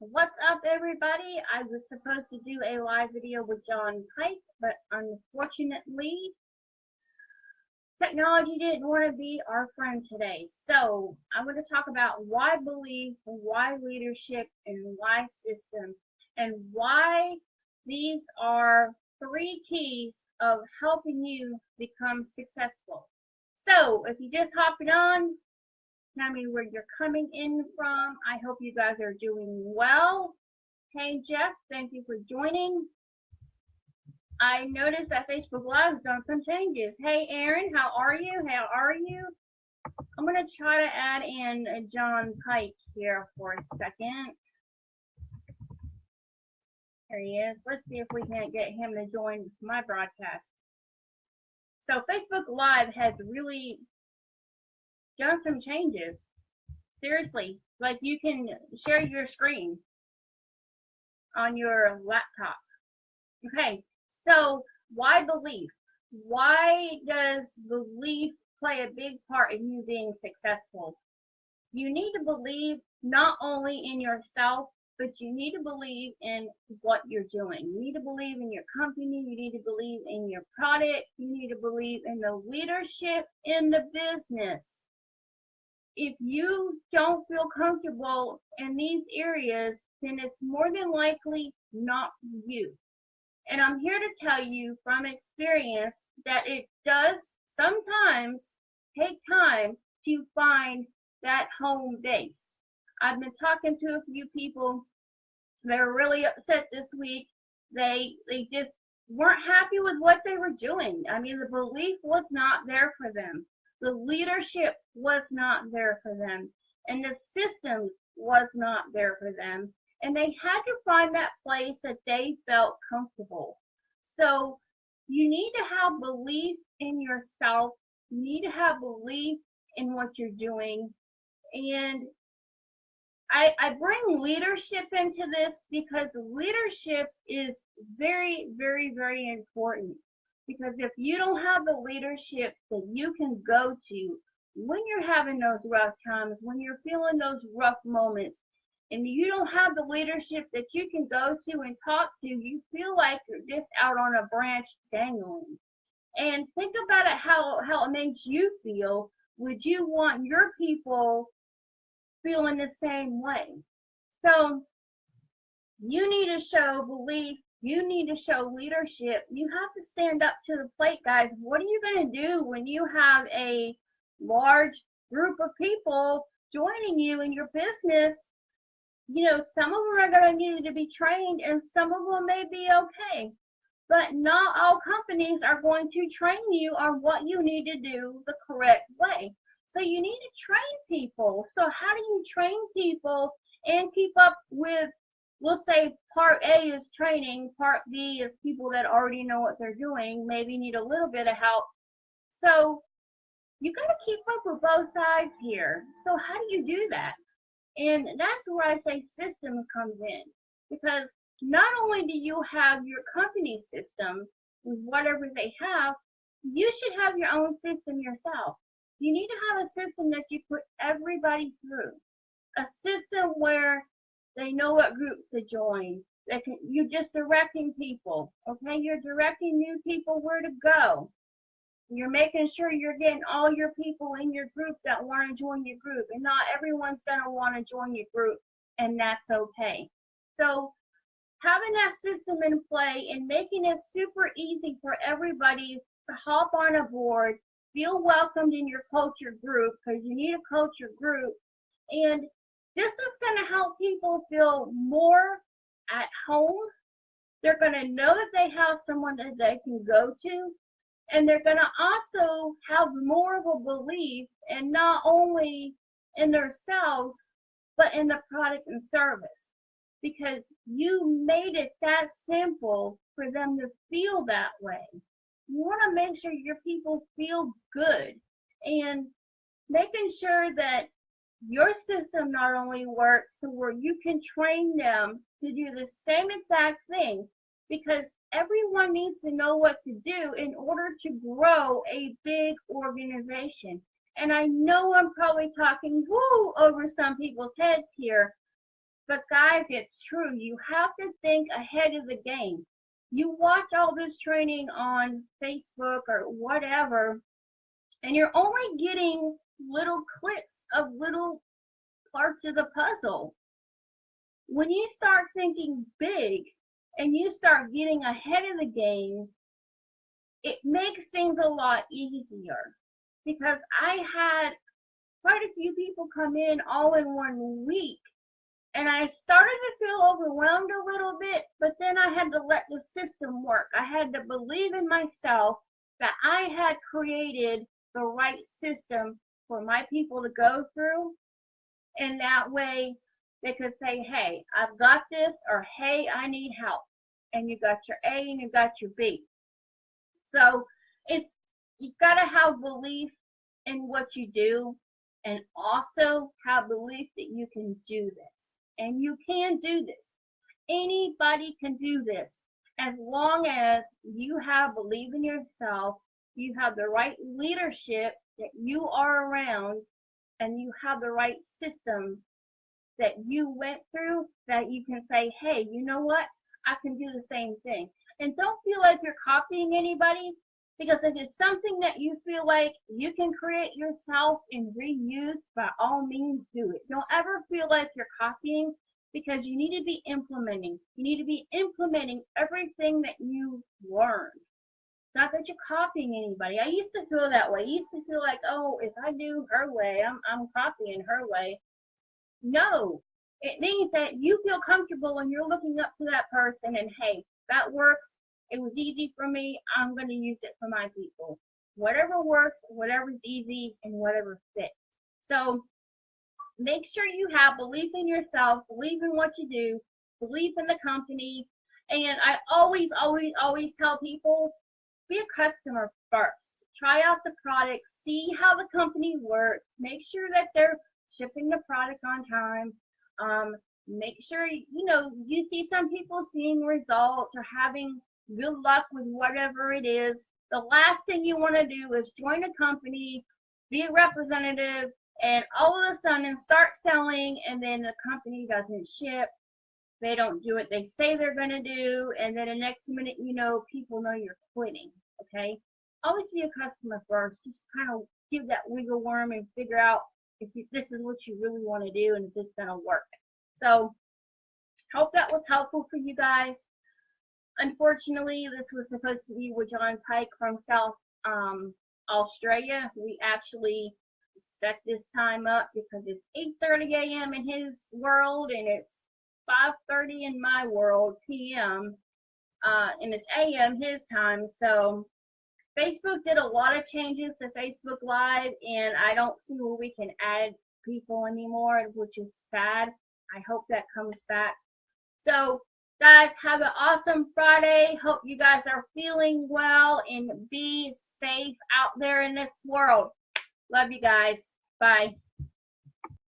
What's up, everybody? I was supposed to do a live video with John Pike, but unfortunately, technology didn't want to be our friend today. So, I'm going to talk about why belief, why leadership, and why system, and why these are three keys of helping you become successful. So, if you just hopping on, tell me where you're coming in from. I hope you guys are doing well. Hey Jeff, thank you for joining. I noticed that Facebook Live has done some changes. Hey Aaron, how are you? How are you? I'm going to try to add in John Pike here for a second. There he is. Let's see if we can get him to join my broadcast. So Facebook Live has really done some changes. Seriously, like you can share your screen on your laptop. Okay, so why belief? Why does belief play a big part in you being successful? You need to believe not only in yourself, but you need to believe in what you're doing. You need to believe in your company. You need to believe in your product. You need to believe in the leadership in the business. If you don't feel comfortable in these areas, then it's more than likely not you. And I'm here to tell you from experience that it does sometimes take time to find that home base. I've been talking to a few people that are really upset this week. They just weren't happy with what they were doing. I mean, the belief was not there for them. The leadership was not there for them. And the system was not there for them. And they had to find that place that they felt comfortable. So you need to have belief in yourself. You need to have belief in what you're doing. And I bring leadership into this because leadership is very, very, very important. Because if you don't have the leadership that you can go to when you're having those rough times, when you're feeling those rough moments, and you don't have the leadership that you can go to and talk to, you feel like you're just out on a branch dangling. And think about it, how it makes you feel. Would you want your people feeling the same way? So you need to show belief. You need to show leadership. You have to stand up to the plate, guys. What are you going to do when you have a large group of people joining you in your business? You know, some of them are going to need to be trained and some of them may be okay. But not all companies are going to train you on what you need to do the correct way. So you need to train people. So how do you train people and keep up with, we'll say part A is training, part B is people that already know what they're doing, maybe need a little bit of help. So you got to keep up with both sides here. So how do you do that? And that's where I say system comes in, because not only do you have your company system with whatever they have, you should have your own system yourself. You need to have a system that you put everybody through, a system where they know what group to join. You're just directing people, okay? You're directing new people where to go. You're making sure you're getting all your people in your group that want to join your group, and not everyone's going to want to join your group, and that's okay. So having that system in play and making it super easy for everybody to hop on a board, feel welcomed in your culture group, because you need a culture group, and this is going to help people feel more at home. They're going to know that they have someone that they can go to, and they're going to also have more of a belief, and not only in themselves, but in the product and service, because you made it that simple for them to feel that way. You want to make sure your people feel good, and making sure that your system not only works so where you can train them to do the same exact thing, because everyone needs to know what to do in order to grow a big organization. And I know I'm probably talking woo over some people's heads here, But guys, it's true. You have to think ahead of the game. You watch all this training on Facebook or whatever, and you're only getting little clips of little parts of the puzzle. When you start thinking big and you start getting ahead of the game, it makes things a lot easier. Because I had quite a few people come in all in 1 week, and I started to feel overwhelmed a little bit, but then I had to let the system work. I had to believe in myself that I had created the right system for my people to go through, and that way they could say, hey, I've got this, or hey, I need help. And you got your A and you got your B. So you've got to have belief in what you do, and also have belief that you can do this. And you can do this. Anybody can do this, as long as you have belief in yourself, you have the right leadership that you are around, and you have the right system that you went through, that you can say, hey, you know what? I can do the same thing. And don't feel like you're copying anybody, because if it's something that you feel like you can create yourself and reuse, by all means do it. Don't ever feel like you're copying, because you need to be implementing. You need to be implementing everything that you learned. Not that you're copying anybody. I used to feel that way. I used to feel like, oh, if I do her way, I'm copying her way. No, it means that you feel comfortable and you're looking up to that person, and hey, that works. It was easy for me. I'm going to use it for my people. Whatever works, whatever's easy, and whatever fits. So make sure you have belief in yourself, believe in what you do, believe in the company. And I always tell people, be a customer first. Try out the product, see how the company works, make sure that they're shipping the product on time. Make sure you see some people seeing results or having good luck with whatever it is. The last thing you want to do is join a company, be a representative, and all of a sudden start selling, and then the company doesn't ship. They don't do what they say they're going to do, and then the next minute people know you're quitting. Okay, always be a customer first. Just kind of give that wiggle worm and figure out if this is what you really want to do and if it's going to work. So hope that was helpful for you guys. Unfortunately, this was supposed to be with John Pike from South Australia. We actually set this time up because it's 8:30 a.m. in his world, and it's 5:30 in my world p.m. And it's a.m. his time. So Facebook did a lot of changes to Facebook Live, and I don't see where we can add people anymore, which is sad. I hope that comes back. So guys, have an awesome Friday. Hope you guys are feeling well, and be safe out there in this world. Love you guys. Bye.